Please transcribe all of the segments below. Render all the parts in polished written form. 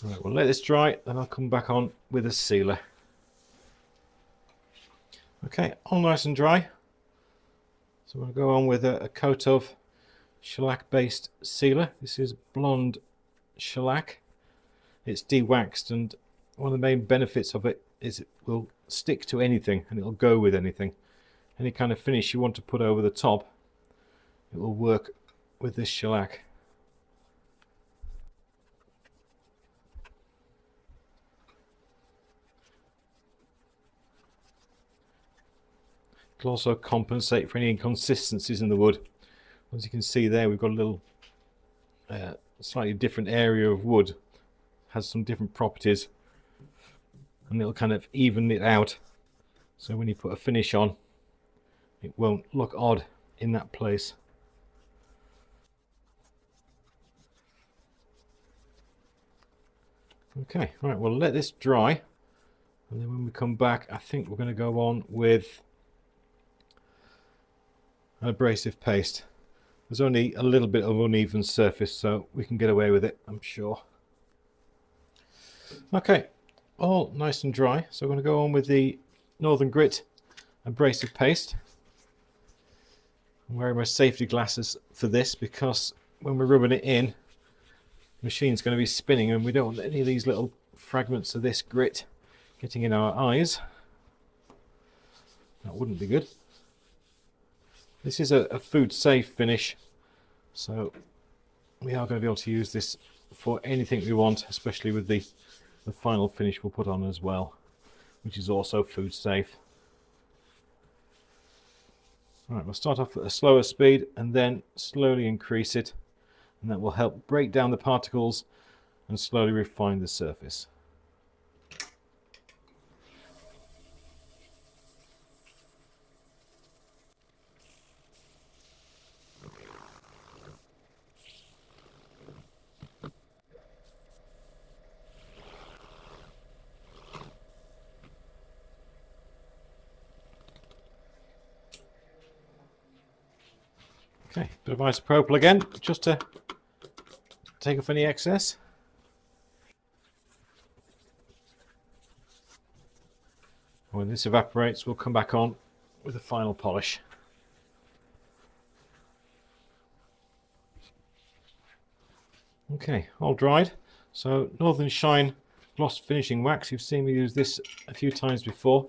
Right, we'll let this dry, then I'll come back on with a sealer. Okay, all nice and dry. So we'll go on with a coat of shellac based sealer. This is blonde shellac. It's de-waxed, and one of the main benefits of it is it will stick to anything and it'll go with anything. Any kind of finish you want to put over the top, it will work with this shellac. It'll also compensate for any inconsistencies in the wood. As you can see there, we've got a little slightly different area of wood, has some different properties, and it'll kind of even it out, so when you put a finish on it won't look odd in that place. Okay, right, we'll let this dry, and then when we come back I think we're going to go on with an abrasive paste. There's only a little bit of uneven surface, so we can get away with it, I'm sure. Okay, all nice and dry, so we're going to go on with the Northern Grit Abrasive Paste. I'm wearing my safety glasses for this because when we're rubbing it in, the machine's going to be spinning and we don't want any of these little fragments of this grit getting in our eyes. That wouldn't be good. This is a food safe finish, so we are going to be able to use this for anything we want, especially with the final finish we'll put on as well, which is also food safe. Right, we'll start off at a slower speed and then slowly increase it, and that will help break down the particles and slowly refine the surface. Okay, bit of isopropyl again, just to take off any excess. When this evaporates, we'll come back on with a final polish. Okay, all dried. So Northern Shine Gloss Finishing Wax, you've seen me use this a few times before.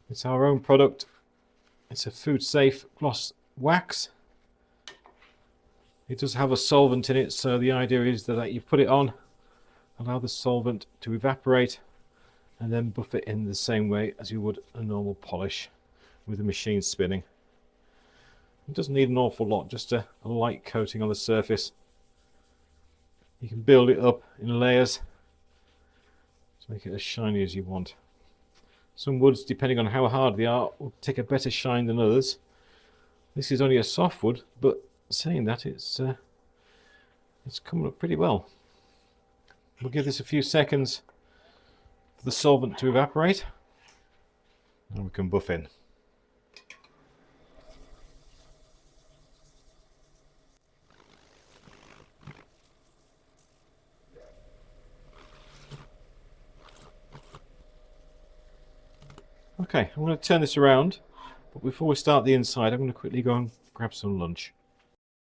It's our own product. It's a food safe gloss wax. It does have a solvent in it, so the idea is that you put it on, allow the solvent to evaporate, and then buff it in the same way as you would a normal polish with the machine spinning. It doesn't need an awful lot, just a light coating on the surface. You can build it up in layers to make it as shiny as you want. Some woods, depending on how hard they are, will take a better shine than others. This is only a soft wood, but saying that, it's coming up pretty well. We'll give this a few seconds for the solvent to evaporate, and we can buff in. Okay, I'm going to turn this around, but before we start the inside, I'm going to quickly go and grab some lunch.